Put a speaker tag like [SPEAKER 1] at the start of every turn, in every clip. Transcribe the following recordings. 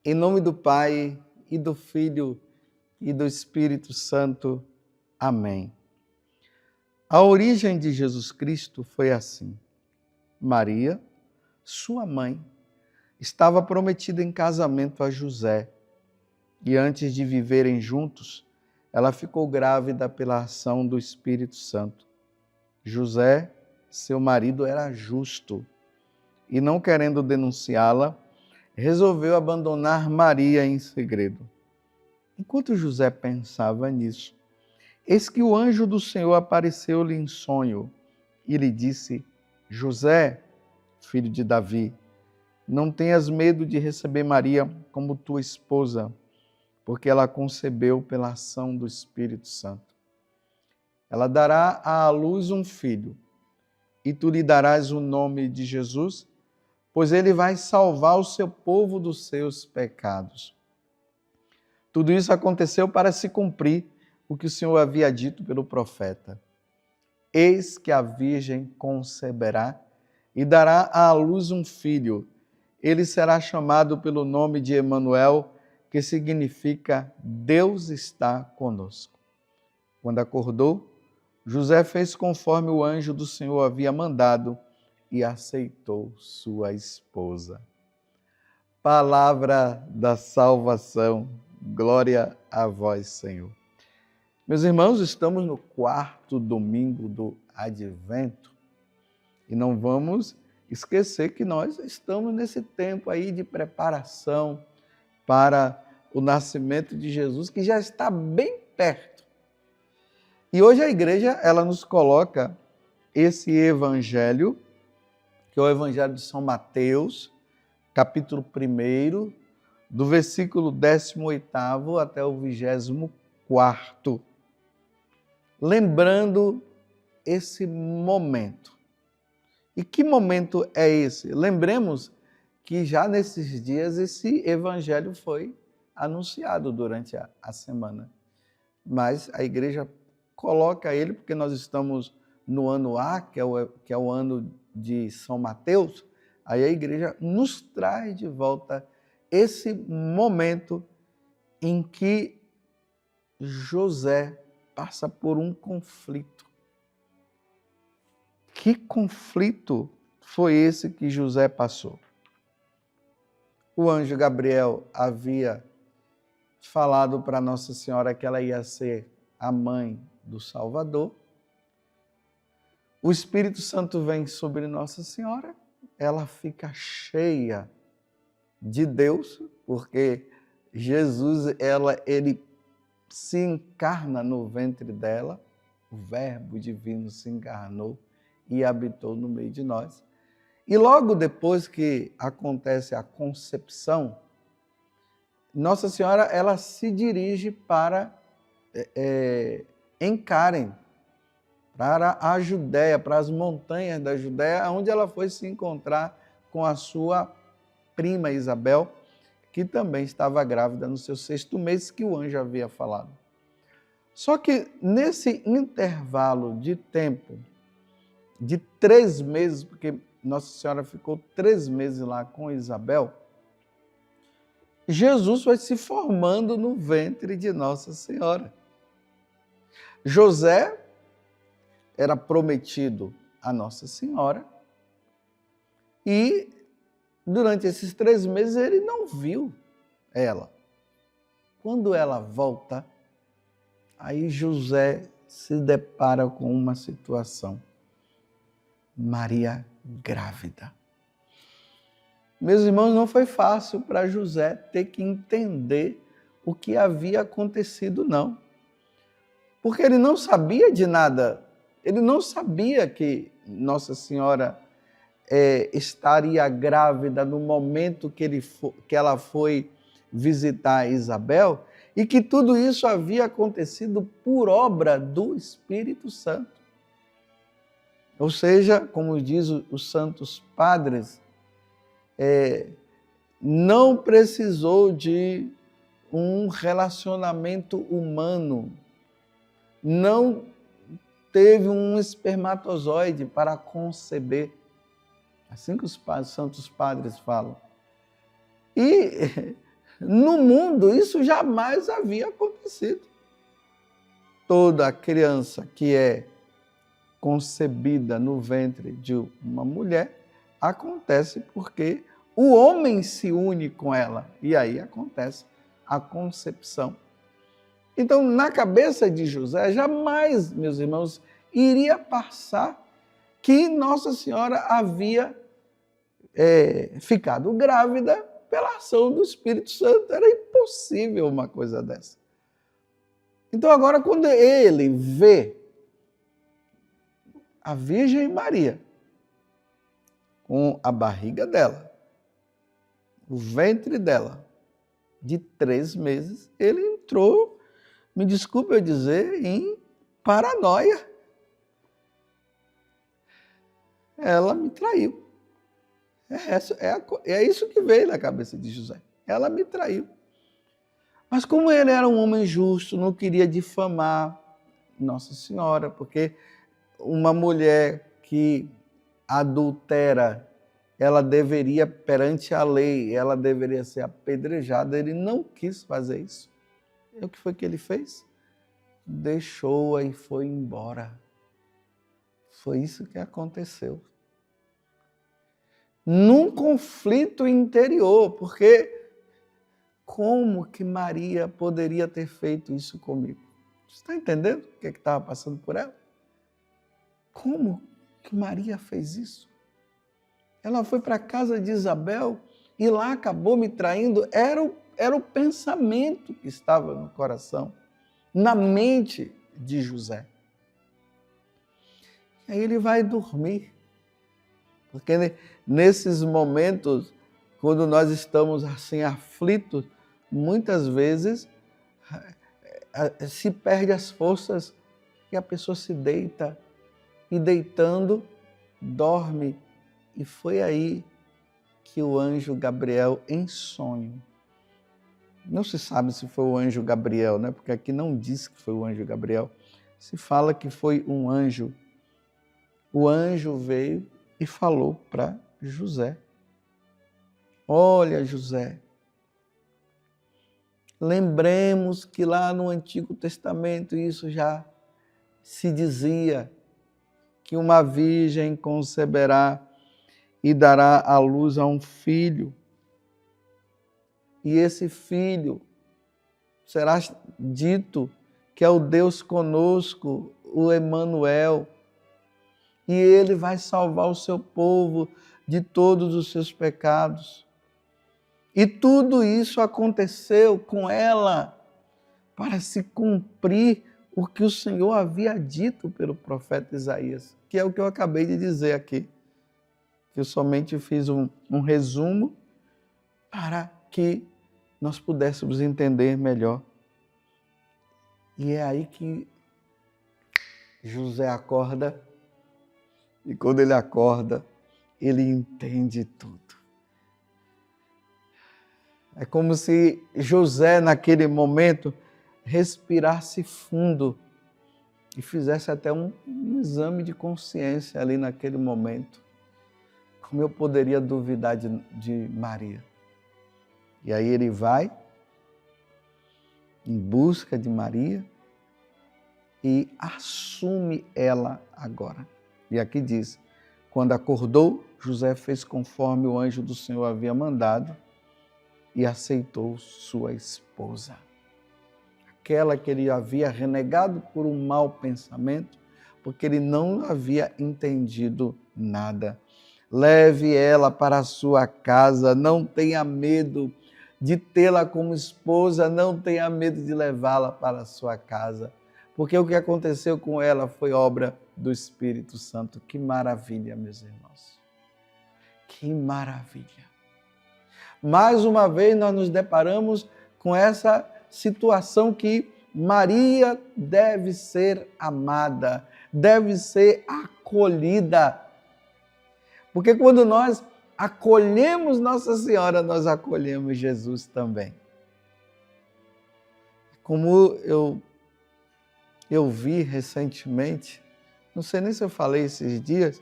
[SPEAKER 1] Em nome do Pai, e do Filho, e do Espírito Santo. Amém. A origem de Jesus Cristo foi assim. Maria, sua mãe, estava prometida em casamento a José. E antes de viverem juntos, ela ficou grávida pela ação do Espírito Santo. José, seu marido, era justo e, não querendo denunciá-la, resolveu abandonar Maria em segredo. Enquanto José pensava nisso, eis que o anjo do Senhor apareceu-lhe em sonho e lhe disse: José, filho de Davi, não tenhas medo de receber Maria como tua esposa, porque ela concebeu pela ação do Espírito Santo. Ela dará à luz um filho, e tu lhe darás o nome de Jesus, pois ele vai salvar o seu povo dos seus pecados. Tudo isso aconteceu para se cumprir o que o Senhor havia dito pelo profeta. Eis que a Virgem conceberá e dará à luz um filho. Ele será chamado pelo nome de Emanuel, que significa Deus está conosco. Quando acordou, José fez conforme o anjo do Senhor havia mandado e aceitou sua esposa. Palavra da salvação. Glória a vós, Senhor. Meus irmãos, estamos no 4º domingo do Advento e não vamos esquecer que nós estamos nesse tempo aí de preparação para o nascimento de Jesus, que já está bem perto. E hoje a igreja, ela nos coloca esse evangelho, que é o evangelho de São Mateus, capítulo 1, do versículo 18º até o 24º. Lembrando esse momento. E que momento é esse? Lembremos que já nesses dias esse evangelho foi anunciado durante a semana. Mas a igreja coloca ele, porque nós estamos no ano A, que é o ano de São Mateus, aí a igreja nos traz de volta esse momento em que José passa por um conflito. Que conflito foi esse que José passou? O anjo Gabriel havia falado para Nossa Senhora que ela ia ser a mãe do Salvador. O Espírito Santo vem sobre Nossa Senhora, ela fica cheia de Deus, porque Jesus, ele se encarna no ventre dela, o Verbo divino se encarnou e habitou no meio de nós. E logo depois que acontece a concepção, Nossa Senhora, ela se dirige para Encárem, para a Judéia, para as montanhas da Judéia, onde ela foi se encontrar com a sua prima Isabel, que também estava grávida no seu 6º mês, que o anjo havia falado. Só que nesse intervalo de tempo, de 3 meses, porque Nossa Senhora ficou 3 meses lá com Isabel, Jesus vai se formando no ventre de Nossa Senhora. José era prometido a Nossa Senhora e durante esses 3 meses ele não viu ela. Quando ela volta, aí José se depara com uma situação. Maria grávida. Meus irmãos, não foi fácil para José ter que entender o que havia acontecido, não. Porque ele não sabia de nada. Ele não sabia que Nossa Senhora estaria grávida no momento que ela foi visitar Isabel e que tudo isso havia acontecido por obra do Espírito Santo. Ou seja, como diz os santos padres, não precisou de um relacionamento humano. não teve um espermatozoide para conceber. Assim que os santos padres falam. E no mundo isso jamais havia acontecido. Toda criança que é concebida no ventre de uma mulher acontece porque o homem se une com ela e aí acontece a concepção. Então, na cabeça de José, jamais, meus irmãos, iria passar que Nossa Senhora havia ficado grávida pela ação do Espírito Santo. Era impossível uma coisa dessa. Então, agora, quando ele vê a Virgem Maria com a barriga dela, o ventre dela, de 3 meses, ele entrou, me desculpe eu dizer, em paranoia. Ela me traiu. É isso que veio na cabeça de José. Ela me traiu. Mas como ele era um homem justo, não queria difamar Nossa Senhora, porque uma mulher que adultera, ela deveria, perante a lei, ela deveria ser apedrejada. Ele não quis fazer isso. E o que foi que ele fez? Deixou-a e foi embora. Foi isso que aconteceu. Num conflito interior, porque como que Maria poderia ter feito isso comigo? Você está entendendo o que estava passando por ela? Como que Maria fez isso? Ela foi para a casa de Isabel e lá acabou me traindo. Era o pensamento que estava no coração, na mente de José. Aí ele vai dormir. Porque nesses momentos, quando nós estamos assim aflitos, muitas vezes se perde as forças e a pessoa se deita e deitando dorme. E foi aí que o anjo Gabriel, em sonho, não se sabe se foi o anjo Gabriel, né? Porque aqui não diz que foi o anjo Gabriel, se fala que foi um anjo. O anjo veio e falou para José: olha, José, lembremos que lá no Antigo Testamento isso já se dizia, que uma virgem conceberá e dará à luz a um filho. E esse filho será dito que é o Deus conosco, o Emanuel. E ele vai salvar o seu povo de todos os seus pecados. E tudo isso aconteceu com ela para se cumprir o que o Senhor havia dito pelo profeta Isaías, que é o que eu acabei de dizer aqui. Eu somente fiz um resumo para que nós pudéssemos entender melhor. E é aí que José acorda, e quando ele acorda, ele entende tudo. É como se José, naquele momento, respirasse fundo e fizesse até um exame de consciência ali naquele momento. Como eu poderia duvidar de Maria? E aí ele vai em busca de Maria e assume ela agora. E aqui diz: quando acordou, José fez conforme o anjo do Senhor havia mandado e aceitou sua esposa. Aquela que ele havia renegado por um mau pensamento, porque ele não havia entendido nada. Leve ela para a sua casa, não tenha medo de tê-la como esposa, não tenha medo de levá-la para a sua casa, porque o que aconteceu com ela foi obra do Espírito Santo. Que maravilha, meus irmãos. Que maravilha. Mais uma vez nós nos deparamos com essa situação que Maria deve ser amada, deve ser acolhida. Porque quando nós acolhemos Nossa Senhora, nós acolhemos Jesus também. Como eu eu vi recentemente, não sei nem se eu falei esses dias,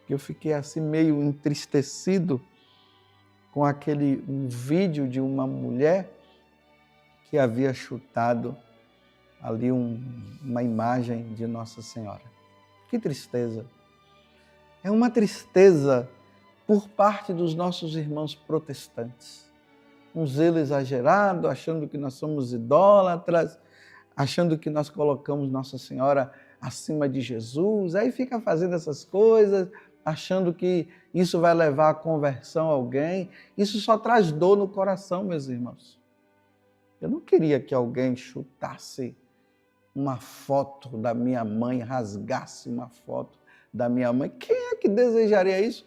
[SPEAKER 1] que eu fiquei assim meio entristecido com um vídeo de uma mulher que havia chutado ali uma imagem de Nossa Senhora. Que tristeza! É uma tristeza por parte dos nossos irmãos protestantes. Um zelo exagerado, achando que nós somos idólatras, achando que nós colocamos Nossa Senhora acima de Jesus, aí fica fazendo essas coisas, achando que isso vai levar à conversão a alguém. Isso só traz dor no coração, meus irmãos. Eu não queria que alguém chutasse uma foto da minha mãe, rasgasse uma foto da minha mãe. Quem é que desejaria isso?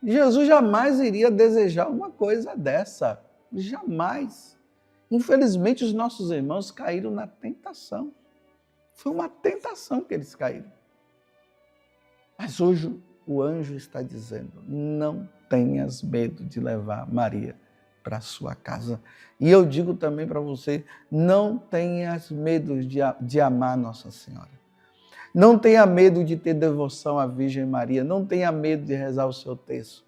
[SPEAKER 1] Jesus jamais iria desejar uma coisa dessa. Jamais. Infelizmente, os nossos irmãos caíram na tentação. Foi uma tentação que eles caíram. Mas hoje o anjo está dizendo: não tenhas medo de levar Maria para a sua casa. E eu digo também para você, não tenhas medo de amar Nossa Senhora. Não tenha medo de ter devoção à Virgem Maria. Não tenha medo de rezar o seu terço.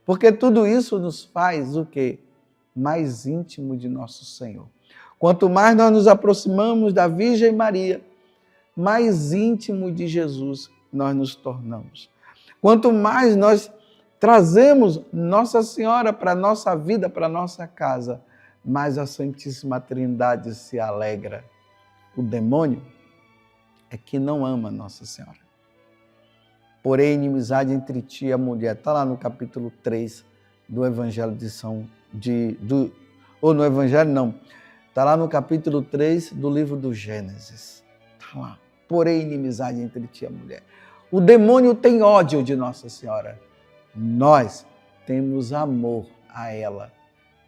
[SPEAKER 1] Porque tudo isso nos faz o quê? Mais íntimo de nosso Senhor. Quanto mais nós nos aproximamos da Virgem Maria, mais íntimo de Jesus nós nos tornamos. Quanto mais nós trazemos Nossa Senhora para a nossa vida, para a nossa casa, mais a Santíssima Trindade se alegra. O demônio é que não ama Nossa Senhora. Porém, inimizade entre ti e a mulher. Está lá no capítulo 3 do Evangelho ou no Evangelho não. Está lá no capítulo 3 do livro do Gênesis. Está lá. Porém, inimizade entre ti e a mulher. O demônio tem ódio de Nossa Senhora. Nós temos amor a ela.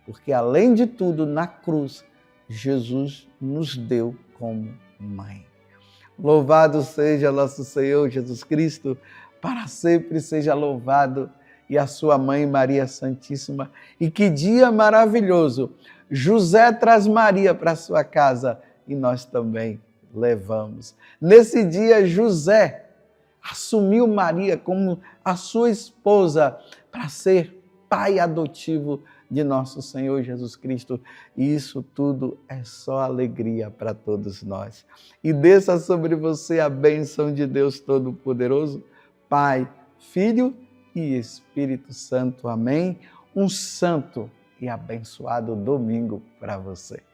[SPEAKER 1] Porque, além de tudo, na cruz, Jesus nos deu como mãe. Louvado seja nosso Senhor Jesus Cristo, para sempre seja louvado, e a sua mãe Maria Santíssima. E que dia maravilhoso! José traz Maria para sua casa e nós também levamos. Nesse dia, José assumiu Maria como a sua esposa para ser pai adotivo de nosso Senhor Jesus Cristo. E isso tudo é só alegria para todos nós. E desça sobre você a bênção de Deus Todo-Poderoso, Pai, Filho e Espírito Santo. Amém. Um santo e abençoado domingo para você.